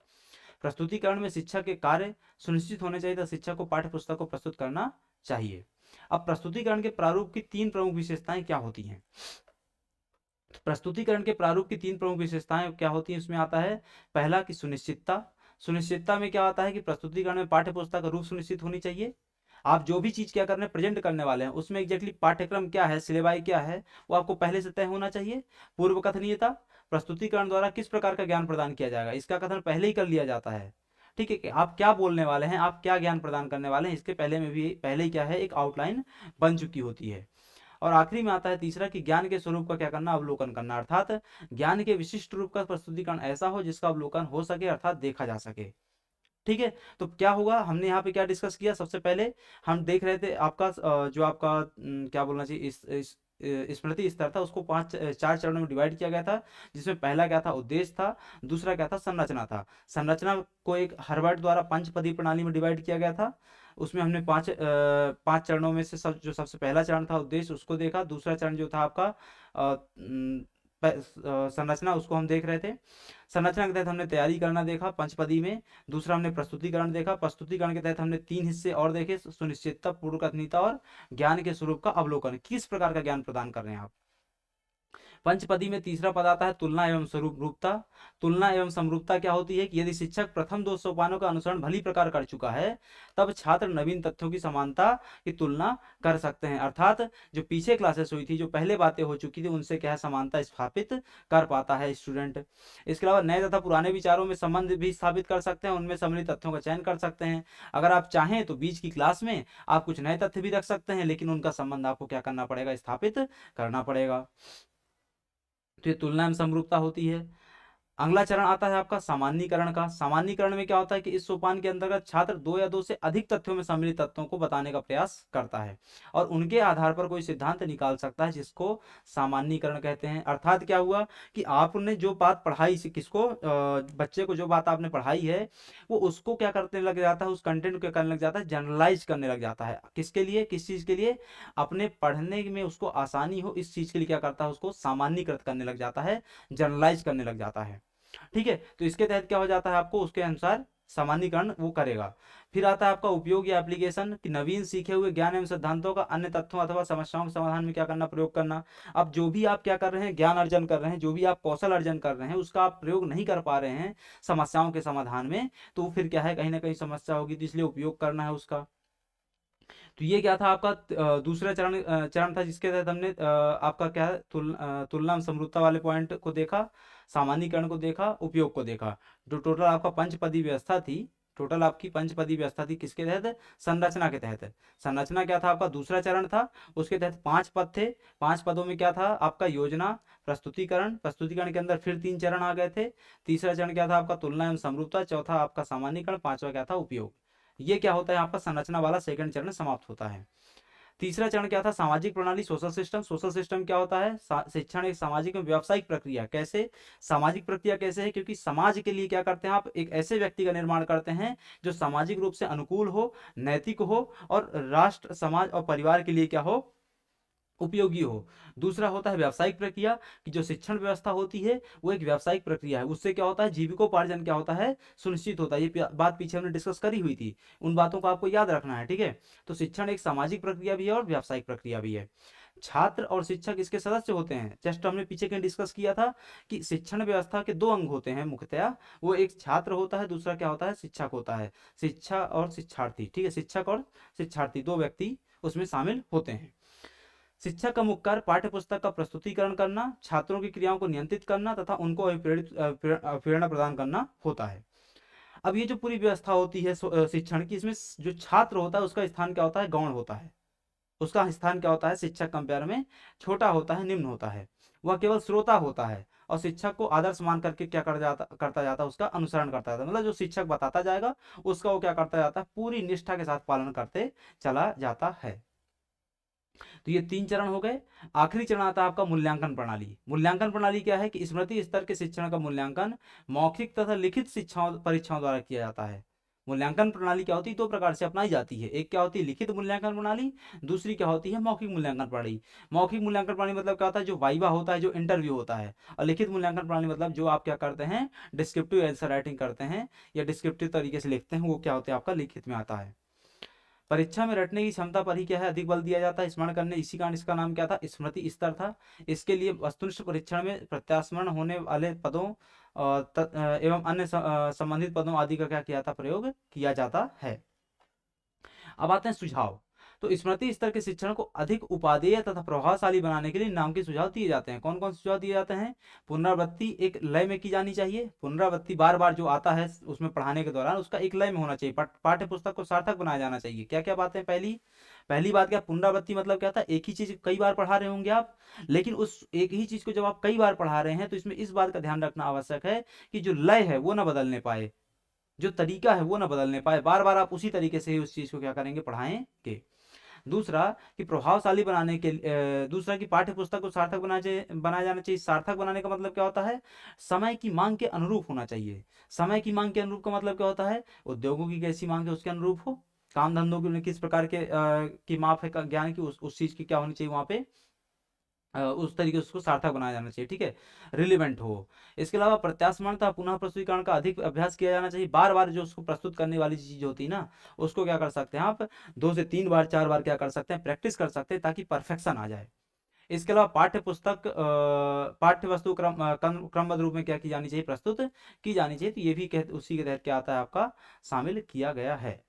प्रस्तुतिकरण में शिक्षक के कार्य सुनिश्चित होने चाहिए, तो शिक्षक को पाठ्य पुस्तक को प्रस्तुत करना चाहिए। अब प्रस्तुतिकरण के प्रारूप की 3 प्रमुख विशेषताएं क्या होती हैं। प्रस्तुतिकरण के प्रारूप की 3 प्रमुख विशेषताएं क्या होती हैं, उसमें आता है पहला कि सुनिश्चितता। सुनिश्चितता में क्या आता है कि प्रस्तुतिकरण में पाठ्य पुस्तक का रूप सुनिश्चित होनी चाहिए। आप जो भी चीज क्या करने प्रेजेंट करने वाले हैं, उसमें एग्जैक्टली पाठ्यक्रम क्या है, सिलेबाई क्या है, वो आपको पहले से तय होना चाहिए। पूर्व कथनीयता, प्रस्तुतिकरण द्वारा किस प्रकार का ज्ञान प्रदान किया जाएगा, इसका कथन पहले ही कर लिया जाता है। ठीक है, कि आप क्या बोलने वाले हैं, आप क्या ज्ञान प्रदान करने वाले हैं, इसके पहले में भी पहले ही क्या है, एक आउटलाइन बन चुकी होती है। और आखिरी में आता है तीसरा कि ज्ञान के स्वरूप का क्या करना, अवलोकन करना। अर्थात ज्ञान के विशिष्ट रूप का प्रस्तुतिकरण ऐसा हो जिसका अवलोकन हो सके, अर्थात देखा जा सके। ठीक है, तो क्या होगा, हमने यहाँ पे क्या डिस्कस किया, सबसे पहले हम देख रहे थे आपका जो आपका क्या बोलना चाहिए, इस स्मृति स्तर था, उसको 4 चरणों में डिवाइड किया गया था। जिसमें पहला क्या था, उद्देश्य था। दूसरा क्या था, संरचना था। संरचना को एक हर्बर्ट द्वारा पंचपदी प्रणाली में डिवाइड किया गया था। उसमें हमने 5 चरणों में से जो सबसे पहला चरण था उद्देश्य, उसको देखा। दूसरा चरण जो था आपका संरचना, उसको हम देख रहे थे। संरचना के तहत हमने तैयारी करना देखा पंचपदी में। दूसरा हमने प्रस्तुतिकरण देखा। प्रस्तुतिकरण के तहत हमने 3 हिस्से और देखे, सुनिश्चितता, पूर्व कथनीयता और ज्ञान के स्वरूप का अवलोकन, किस प्रकार का ज्ञान प्रदान कर रहे हैं आप। पंचपदी में तीसरा पद आता है तुलना एवं समरूपता। तुलना एवं समरूपता क्या होती है कि यदि शिक्षक प्रथम 2 सोपानों का अनुसरण भली प्रकार कर चुका है, तब छात्र नवीन तथ्यों की समानता की तुलना कर सकते हैं। अर्थात जो पीछे क्लासेस हुई थी, जो पहले बातें हो चुकी थी, उनसे क्या है, समानता स्थापित कर पाता है स्टूडेंट। इसके अलावा नए तथा पुराने विचारों में संबंध भी स्थापित कर सकते हैं, उनमें सम्मिलित तथ्यों का चयन कर सकते हैं। अगर आप चाहें तो बीच की क्लास में आप कुछ नए तथ्य भी रख सकते हैं, लेकिन उनका संबंध आपको क्या करना पड़ेगा, स्थापित करना पड़ेगा। तो ये तुलना एवं समरूपता होती है। अगला चरण आता है आपका सामान्यीकरण का। सामान्यीकरण में क्या होता है कि इस सोपान के अंतर्गत छात्र 2 या 2 से अधिक तथ्यों में सम्मिलित तत्वों को बताने का प्रयास करता है और उनके आधार पर कोई सिद्धांत निकाल सकता है, जिसको सामान्यीकरण कहते हैं। अर्थात क्या हुआ कि आपने जो बात पढ़ाई, किसको, बच्चे को जो बात आपने पढ़ाई है, वो उसको क्या करने लग जाता है, उस कंटेंट को क्या करने लग जाता है, जनरलाइज करने लग जाता है। किसके लिए, किस चीज के लिए, अपने पढ़ने में उसको आसानी हो, इस चीज के लिए क्या करता है, उसको सामान्यीकृत करने लग जाता है, जनरलाइज करने लग जाता है। ठीक है, तो इसके तहत क्या हो जाता है, आपको उसके अनुसार सामान्यीकरण वो करेगा। फिर आता है आपका उपयोग या एप्लीकेशन, कि नवीन सीखे हुए ज्ञान एवं सिद्धांतों का अन्य तथ्यों अथवा समस्याओं के समाधान में क्या करना, प्रयोग करना। अब जो भी आप क्या कर रहे हैं, ज्ञान अर्जन कर रहे हैं, जो भी आप कौशल अर्जन कर रहे हैं, उसका आप प्रयोग नहीं कर पा रहे हैं समस्याओं के समाधान में, तो फिर क्या है, कहीं ना कहीं समस्या होगी, तो इसलिए उपयोग करना है उसका। तो ये क्या था आपका दूसरा चरण था, जिसके तहत हमने आपका क्या है, तुलना समरूपता वाले पॉइंट को देखा, सामान्यीकरण को देखा, उपयोग को देखा। जो टोटल आपका पंचपदी व्यवस्था थी, टोटल आपकी पंचपदी व्यवस्था थी किसके तहत? संरचना के तहत। संरचना क्या था आपका? दूसरा चरण था, उसके तहत 5 पद थे। 5 पदों में क्या था आपका? योजना, प्रस्तुतिकरण, प्रस्तुतिकरण के अंदर फिर 3 चरण आ गए थे। तीसरा चरण क्या था आपका? तुलना एवं समरूपता। चौथा आपका सामान्यीकरण। पांचवा क्या था? उपयोग। ये क्या होता है आपका? संरचना वाला सेकंड चरण समाप्त होता है। तीसरा चरण क्या था? सामाजिक प्रणाली, सोशल सिस्टम। सोशल सिस्टम क्या होता है? शिक्षण एक सामाजिक एवं व्यावसायिक प्रक्रिया। कैसे सामाजिक प्रक्रिया कैसे है? क्योंकि समाज के लिए क्या करते हैं आप? एक ऐसे व्यक्ति का निर्माण करते हैं जो सामाजिक रूप से अनुकूल हो, नैतिक हो और राष्ट्र, समाज और परिवार के लिए क्या हो? उपयोगी हो। दूसरा होता है व्यावसायिक प्रक्रिया, कि जो शिक्षण व्यवस्था होती है वो एक व्यावसायिक प्रक्रिया है। उससे क्या होता है? जीविकोपार्जन क्या होता है? सुनिश्चित होता है। ये बात पीछे हमने डिस्कस करी हुई थी, उन बातों को आपको याद रखना है, ठीक है। तो शिक्षण एक सामाजिक प्रक्रिया भी है और व्यावसायिक प्रक्रिया भी है। छात्र और शिक्षक इसके सदस्य होते हैं। जस्ट हमने पीछे कहीं डिस्कस किया था कि शिक्षण व्यवस्था के 2 अंग होते हैं मुख्यतया। वो एक छात्र होता है, दूसरा क्या होता है? शिक्षक होता है। शिक्षा और शिक्षार्थी, ठीक है, शिक्षक और शिक्षार्थी 2 व्यक्ति उसमें शामिल होते हैं। शिक्षक का मुख्य कार्य पाठ्य पुस्तक का प्रस्तुतिकरण करना, छात्रों की क्रियाओं को नियंत्रित करना तथा उनको प्रेरणा प्रदान करना होता है। अब ये जो पूरी व्यवस्था होती है शिक्षण की, इसमें जो छात्र होता है उसका स्थान क्या होता है? गौण होता है। उसका स्थान क्या होता है? शिक्षक कंपेयर में छोटा होता है, निम्न होता है। वह केवल श्रोता होता है और शिक्षक को आदर्श मान करके क्या करता जाता है? उसका अनुसरण करता जाता है। मतलब जो शिक्षक बताता जाएगा उसका वो क्या करता जाता है? पूरी निष्ठा के साथ पालन करते चला जाता है। तो ये 3 चरण हो गए। आखिरी चरण आता है आपका मूल्यांकन प्रणाली। मूल्यांकन प्रणाली क्या है? कि स्मृति स्तर के शिक्षण का मूल्यांकन मौखिक तथा लिखित शिक्षाओं परीक्षाओं द्वारा किया जाता है। मूल्यांकन प्रणाली क्या होती है? 2 प्रकार से अपनाई जाती है। एक क्या होती है? लिखित मूल्यांकन प्रणाली। दूसरी क्या होती है? मौखिक मूल्यांकन प्रणाली। मौखिक मूल्यांकन प्रणाली मतलब क्या होता है? जो वाइवा होता है, जो इंटरव्यू होता है। और लिखित मूल्यांकन प्रणाली मतलब जो आप क्या करते हैं? डिस्क्रिप्टिव आंसर राइटिंग करते हैं या डिस्क्रिप्टिव तरीके से लिखते हैं, वो क्या होता है? आपका लिखित में आता है। परीक्षा में रटने की क्षमता पर ही क्या है? अधिक बल दिया जाता है, स्मरण करने। इसी कारण इसका नाम क्या था? स्मृति स्तर था। इसके लिए वस्तुनिष्ठ परीक्षण में प्रत्यास्मरण होने वाले पदों एवं अन्य संबंधित पदों आदि का क्या किया था? प्रयोग किया जाता है। अब आते हैं सुझाव। तो स्मृति स्तर के शिक्षण को अधिक उपादेय तथा प्रभावशाली बनाने के लिए नाम के सुझाव दिए जाते हैं। कौन कौन से सुझाव दिए जाते हैं? पुनरावृत्ति एक लय में की जानी चाहिए। पुनरावृत्ति बार बार जो आता है उसमें पढ़ाने के दौरान उसका एक लय में होना चाहिए। पाठ्य पुस्तक को सार्थक बनाया जाना चाहिए। क्या क्या बातें? पहली बात क्या? पुनरावृत्ति मतलब क्या था? एक ही चीज कई बार पढ़ा रहे होंगे आप, लेकिन उस एक ही चीज को जब आप कई बार पढ़ा रहे हैं तो इसमें इस बात का ध्यान रखना आवश्यक है कि जो लय है वो ना बदलने पाए, जो तरीका है वो ना बदलने पाए। बार बार आप उसी तरीके से ही उस चीज को क्या करेंगे? पढ़ाएंगे। दूसरा कि प्रभावशाली बनाने के दूसरा कि पाठ्य पुस्तक को सार्थक बनाया जाना चाहिए। सार्थक बनाने का मतलब क्या होता है? समय की मांग के अनुरूप होना चाहिए। समय की मांग के अनुरूप का मतलब क्या होता है? उद्योगों की कैसी मांग है उसके अनुरूप हो, काम धंधों की किस प्रकार के की माप है ज्ञान की, उस चीज की क्या होनी चाहिए वहां पे? उस तरीके से उसको सार्थक बनाया जाना चाहिए, ठीक है, रिलेवेंट हो। इसके अलावा प्रत्यास्मरण तथा पुनः प्रस्तुतिकरण का अधिक अभ्यास किया जाना चाहिए। बार बार जो उसको प्रस्तुत करने वाली चीज होती है ना, उसको क्या कर सकते हैं आप? 2 से 3 बार 4 बार क्या कर सकते हैं? प्रैक्टिस कर सकते हैं, ताकि परफेक्शन आ जाए। इसके अलावा पाठ्य वस्तु क्रमबद्ध रूप में क्या की जानी चाहिए? प्रस्तुत की जानी चाहिए। तो ये भी उसी के तहत क्या आता है? आपका शामिल किया गया है।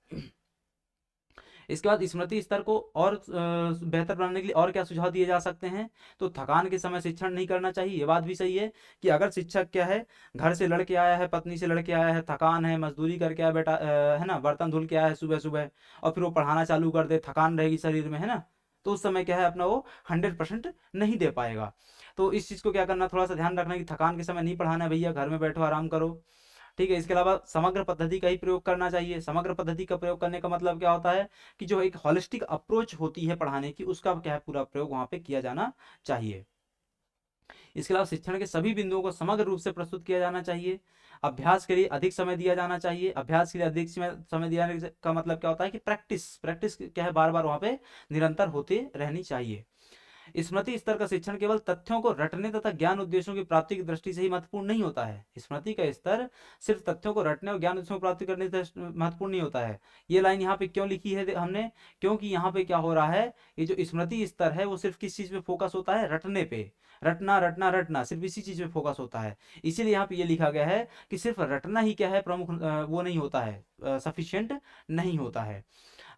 इसके बाद स्मृति स्तर को और बेहतर बनाने के लिए और क्या सुझाव दिए जा सकते हैं? तो थकान के समय शिक्षण नहीं करना चाहिए। ये बात भी सही है कि अगर शिक्षक क्या है, घर से लड़के आया है, पत्नी से लड़के आया है, थकान है, मजदूरी करके आया बेटा, है ना, बर्तन धुल के आया है सुबह सुबह, और फिर वो पढ़ाना चालू कर दे, थकान रहेगी शरीर में, है ना, तो उस समय क्या है? अपना वो 100% नहीं दे पाएगा। तो इस चीज को क्या करना? थोड़ा सा ध्यान रखना कि थकान के समय नहीं पढ़ाना है भैया, घर में बैठो आराम करो, ठीक है। इसके अलावा समग्र पद्धति का ही प्रयोग करना चाहिए। समग्र पद्धति का प्रयोग करने का मतलब क्या होता है? कि जो एक होलिस्टिक अप्रोच होती है पढ़ाने की, उसका क्या है? पूरा प्रयोग वहां पे किया जाना चाहिए। इसके अलावा शिक्षण के सभी बिंदुओं को समग्र रूप से प्रस्तुत किया जाना चाहिए। अभ्यास के लिए अधिक समय दिया जाना चाहिए। अभ्यास के लिए अधिक समय दिया जाने का मतलब क्या होता है? कि प्रैक्टिस प्रैक्टिस क्या है? बार बार वहां पे निरंतर होते रहनी चाहिए। स्मृति स्तर का शिक्षण केवल तथ्यों को रटने तथा ज्ञान उद्देश्यों की प्राप्ति की दृष्टि से ही महत्वपूर्ण नहीं होता है। स्मृति का स्तर सिर्फ तथ्यों को रटने और ज्ञान उद्देश्यों की प्राप्ति करने से महत्वपूर्ण नहीं होता है। ये लाइन यहाँ पे क्यों लिखी है हमने? क्योंकि यहाँ पे क्या हो रहा है? ये जो स्मृति स्तर है वो सिर्फ किस चीज पे फोकस होता है? रटने पे। रटना रटना रटना, सिर्फ इसी चीज पे फोकस होता है। इसीलिए यहाँ पे ये लिखा गया है कि सिर्फ रटना ही क्या है? प्रमुख वो नहीं होता है, सफिशियंट नहीं होता है,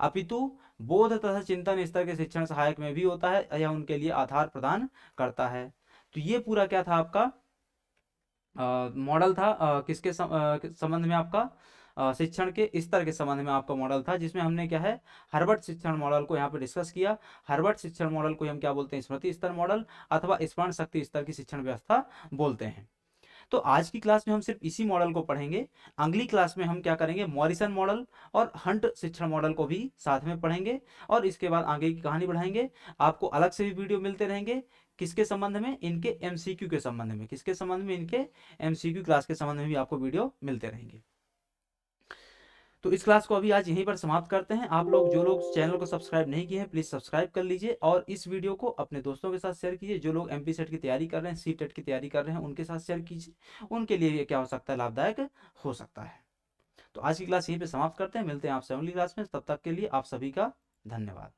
अपितु बोध तथा चिंतन स्तर के शिक्षण सहायक में भी होता है या उनके लिए आधार प्रदान करता है। तो ये पूरा क्या था? आपका मॉडल था किसके संबंध में? आपका शिक्षण के स्तर के संबंध में आपका मॉडल था, जिसमें हमने क्या है हार्वर्ड शिक्षण मॉडल को यहाँ पे डिस्कस किया। हार्वर्ड शिक्षण मॉडल को हम क्या बोलते हैं, स्मृति स्तर मॉडल अथवा स्मरण शक्ति स्तर की शिक्षण व्यवस्था बोलते हैं। तो आज की क्लास में हम सिर्फ इसी मॉडल को पढ़ेंगे। अगली क्लास में हम क्या करेंगे, मॉरिसन मॉडल और हंट शिक्षण मॉडल को भी साथ में पढ़ेंगे और इसके बाद आगे की कहानी बढ़ाएंगे। आपको अलग से भी वीडियो मिलते रहेंगे, किसके संबंध में, इनके एमसीक्यू के संबंध में, किसके संबंध में, इनके एमसीक्यू क्लास के संबंध में भी आपको वीडियो मिलते रहेंगे। तो इस क्लास को अभी आज यहीं पर समाप्त करते हैं। आप लोग जो लोग चैनल को सब्सक्राइब नहीं किए हैं प्लीज सब्सक्राइब कर लीजिए और इस वीडियो को अपने दोस्तों के साथ शेयर कीजिए। जो लोग एमपी सेट की तैयारी कर रहे हैं, सी टेट की तैयारी कर रहे हैं, उनके साथ शेयर कीजिए, उनके लिए ये क्या हो सकता है, लाभदायक हो सकता है। तो आज की क्लास यहीं पे समाप्त करते हैं, मिलते हैं आपसे अगली क्लास में, तब तक के लिए आप सभी का धन्यवाद।